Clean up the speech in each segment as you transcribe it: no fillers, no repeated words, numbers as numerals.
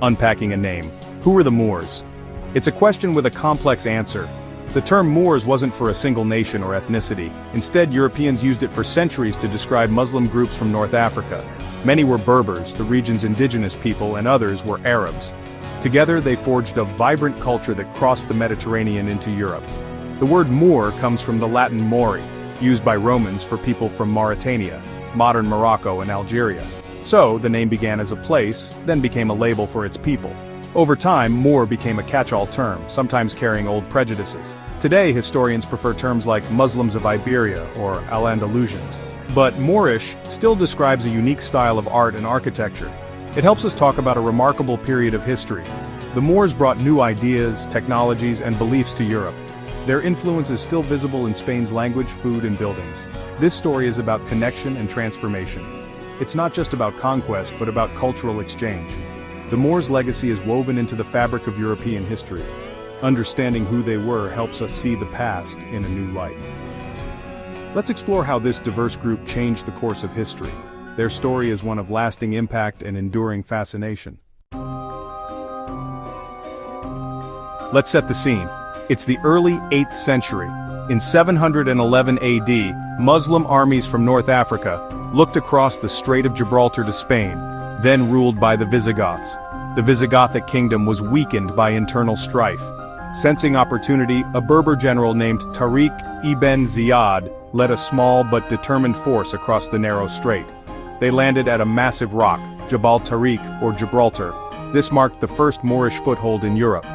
Unpacking a name. Who were the Moors? It's a question with a complex answer. The term Moors wasn't for a single nation or ethnicity. Instead, Europeans used it for centuries to describe Muslim groups from North Africa. Many were Berbers, the region's indigenous people, and others were Arabs. Together, they forged a vibrant culture that crossed the Mediterranean into Europe. The word Moor comes from the Latin Mori, used by Romans for people from Mauritania, modern Morocco and Algeria. So, the name began as a place, then became a label for its people. Over time, Moor became a catch-all term, sometimes carrying old prejudices. Today, historians prefer terms like Muslims of Iberia or Al-Andalusians. But Moorish still describes a unique style of art and architecture. It helps us talk about a remarkable period of history. The Moors brought new ideas, technologies, and beliefs to Europe. Their influence is still visible in Spain's language, food, and buildings. This story is about connection and transformation. It's not just about conquest, but about cultural exchange. The Moors' legacy is woven into the fabric of European history. Understanding who they were helps us see the past in a new light. Let's explore how this diverse group changed the course of history. Their story is one of lasting impact and enduring fascination. Let's set the scene. It's the early 8th century. In 711 AD, Muslim armies from North Africa looked across the Strait of Gibraltar to Spain, then ruled by the Visigoths. The Visigothic kingdom was weakened by internal strife. Sensing opportunity, a Berber general named Tariq ibn Ziyad led a small but determined force across the narrow strait. They landed at a massive rock, Jabal Tariq or Gibraltar. This marked the first Moorish foothold in Europe.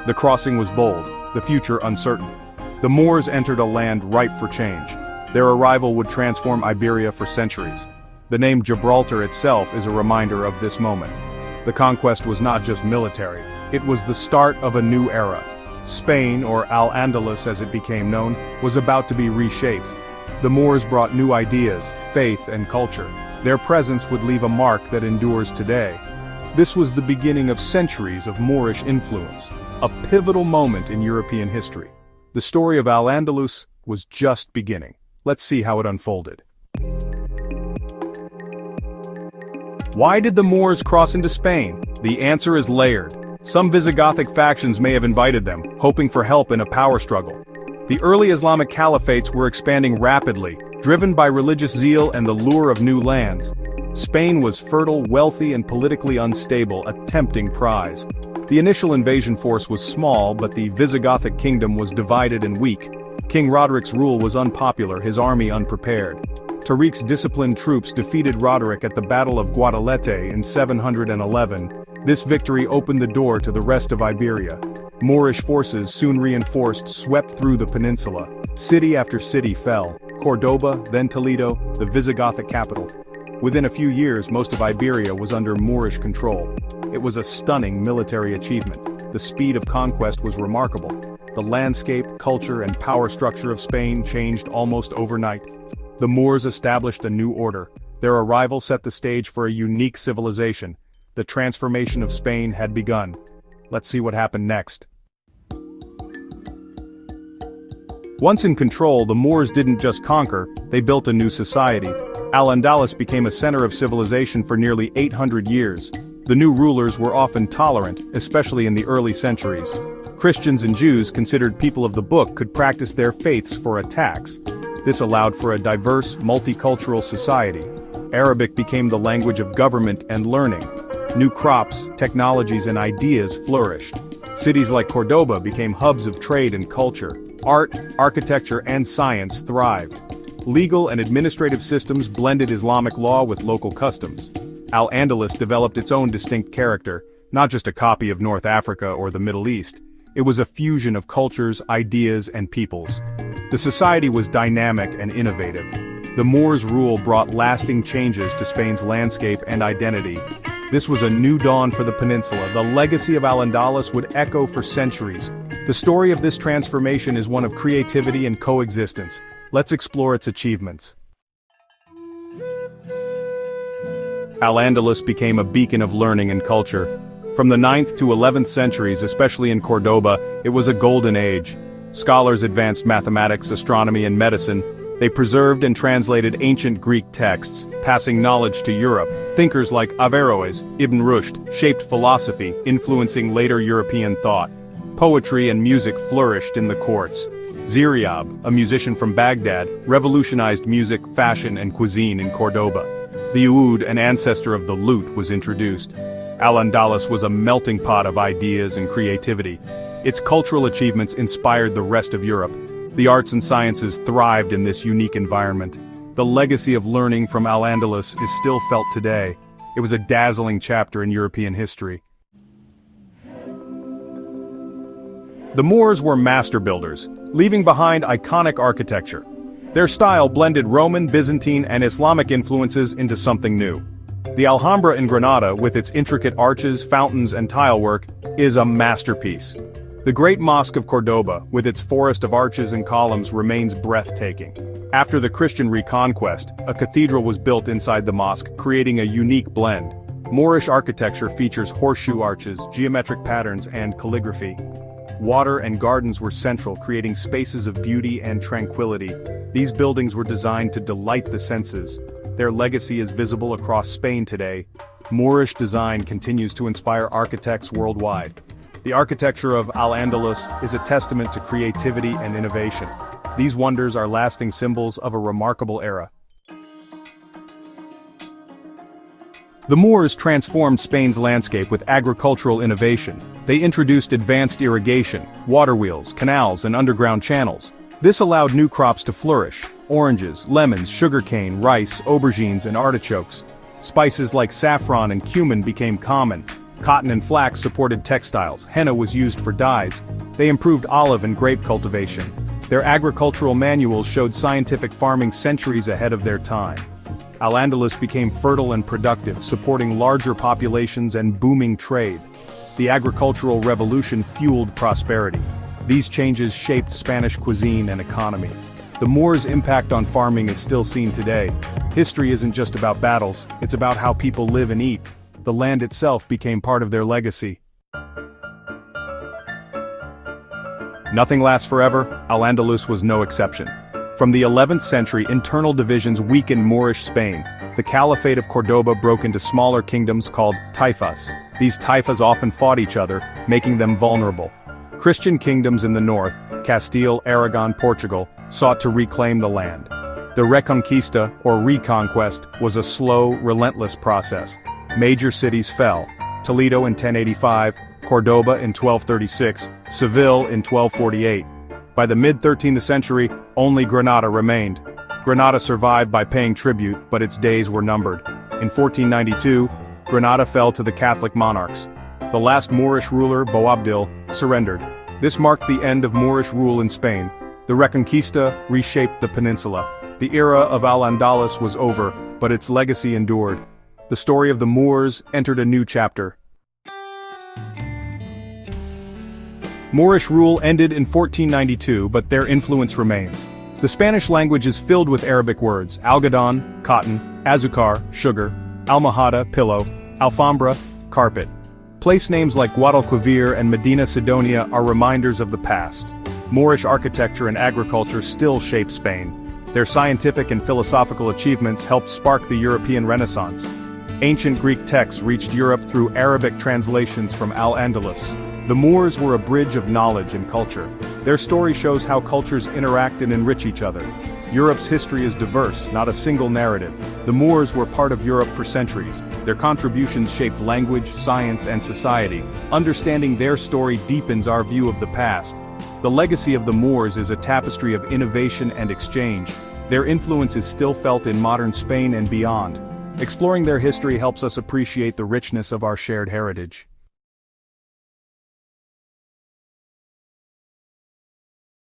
The crossing was bold, the future uncertain. The Moors entered a land ripe for change. Their arrival would transform Iberia for centuries. The name Gibraltar itself is a reminder of this moment. The conquest was not just military, it was the start of a new era. Spain, or Al-Andalus as it became known, was about to be reshaped. The Moors brought new ideas, faith, and culture. Their presence would leave a mark that endures today. This was the beginning of centuries of Moorish influence, a pivotal moment in European history. The story of Al-Andalus was just beginning. Let's see how it unfolded. Why did the Moors cross into Spain? The answer is layered. Some Visigothic factions may have invited them, hoping for help in a power struggle. The early Islamic caliphates were expanding rapidly, driven by religious zeal and the lure of new lands. Spain was fertile, wealthy, and politically unstable, a tempting prize. The initial invasion force was small, but the Visigothic kingdom was divided and weak. King Roderick's rule was unpopular, his army unprepared. Tariq's disciplined troops defeated Roderick at the Battle of Guadalete in 711. This victory opened the door to the rest of Iberia. Moorish forces, soon reinforced, swept through the peninsula. City after city fell. Cordoba, then Toledo, the Visigothic capital. Within a few years, most of Iberia was under Moorish control. It was a stunning military achievement. The speed of conquest was remarkable. The landscape, culture, and power structure of Spain changed almost overnight. The Moors established a new order. Their arrival set the stage for a unique civilization. The transformation of Spain had begun. Let's see what happened next. Once in control, the Moors didn't just conquer, they built a new society. Al-Andalus became a center of civilization for nearly 800 years. The new rulers were often tolerant, especially in the early centuries. Christians and Jews, considered people of the book, could practice their faiths for a tax. This allowed for a diverse, multicultural society. Arabic became the language of government and learning. New crops, technologies, and ideas flourished. Cities like Cordoba became hubs of trade and culture. Art, architecture, and science thrived. Legal and administrative systems blended Islamic law with local customs. Al-Andalus developed its own distinct character, not just a copy of North Africa or the Middle East. It was a fusion of cultures, ideas, and peoples. The society was dynamic and innovative. The Moors' rule brought lasting changes to Spain's landscape and identity. This was a new dawn for the peninsula. The legacy of Al-Andalus would echo for centuries. The story of this transformation is one of creativity and coexistence. Let's explore its achievements. Al-Andalus became a beacon of learning and culture. From the 9th to 11th centuries, especially in Cordoba, it was a golden age. Scholars advanced mathematics, astronomy, and medicine. They preserved and translated ancient Greek texts, passing knowledge to Europe. Thinkers like Averroes, Ibn Rushd, shaped philosophy, influencing later European thought. Poetry and music flourished in the courts. Ziryab, a musician from Baghdad, revolutionized music, fashion, and cuisine in Cordoba. The oud, an ancestor of the lute, was introduced. Al-Andalus was a melting pot of ideas and creativity. Its cultural achievements inspired the rest of Europe. The arts and sciences thrived in this unique environment. The legacy of learning from Al-Andalus is still felt today. It was a dazzling chapter in European history. The Moors were master builders, leaving behind iconic architecture. Their style blended Roman, Byzantine, and Islamic influences into something new. The Alhambra in Granada, with its intricate arches, fountains, and tilework, is a masterpiece. The Great Mosque of Cordoba, with its forest of arches and columns, remains breathtaking. After the Christian Reconquest, a cathedral was built inside the mosque, creating a unique blend. Moorish architecture features horseshoe arches, geometric patterns, and calligraphy. Water and gardens were central, creating spaces of beauty and tranquility. These buildings were designed to delight the senses. Their legacy is visible across Spain today. Moorish design continues to inspire architects worldwide. The architecture of Al-Andalus is a testament to creativity and innovation. These wonders are lasting symbols of a remarkable era. The Moors transformed Spain's landscape with agricultural innovation. They introduced advanced irrigation, water wheels, canals, and underground channels. This allowed new crops to flourish: oranges, lemons, sugarcane, rice, aubergines, and artichokes. Spices like saffron and cumin became common. Cotton and flax supported textiles. Henna was used for dyes. They improved olive and grape cultivation. Their agricultural manuals showed scientific farming centuries ahead of their time. Al-Andalus became fertile and productive, supporting larger populations and booming trade. The agricultural revolution fueled prosperity. These changes shaped Spanish cuisine and economy. The Moors' impact on farming is still seen today. History isn't just about battles, it's about how people live and eat. The land itself became part of their legacy. Nothing lasts forever. Al-Andalus was no exception. From the 11th century, internal divisions weakened Moorish Spain. The Caliphate of Cordoba broke into smaller kingdoms called taifas. These taifas often fought each other, making them vulnerable. Christian kingdoms in the north, Castile, Aragon, Portugal, sought to reclaim the land. The Reconquista, or reconquest, was a slow, relentless process. Major cities fell: Toledo in 1085, Cordoba in 1236, Seville in 1248. By the mid-13th century, only Granada remained. Granada survived by paying tribute, but its days were numbered. In 1492, Granada fell to the Catholic monarchs. The last Moorish ruler, Boabdil, surrendered. This marked the end of Moorish rule in Spain. The Reconquista reshaped the peninsula. The era of Al-Andalus was over, but its legacy endured. The story of the Moors entered a new chapter. Moorish rule ended in 1492, but their influence remains. The Spanish language is filled with Arabic words: algodón, cotton; azucar, sugar; almohada, pillow; alfombra, carpet. Place names like Guadalquivir and Medina Sidonia are reminders of the past. Moorish architecture and agriculture still shape Spain. Their scientific and philosophical achievements helped spark the European Renaissance. Ancient Greek texts reached Europe through Arabic translations from Al-Andalus. The Moors were a bridge of knowledge and culture. Their story shows how cultures interact and enrich each other. Europe's history is diverse, not a single narrative. The Moors were part of Europe for centuries. Their contributions shaped language, science, and society. Understanding their story deepens our view of the past. The legacy of the Moors is a tapestry of innovation and exchange. Their influence is still felt in modern Spain and beyond. Exploring their history helps us appreciate the richness of our shared heritage.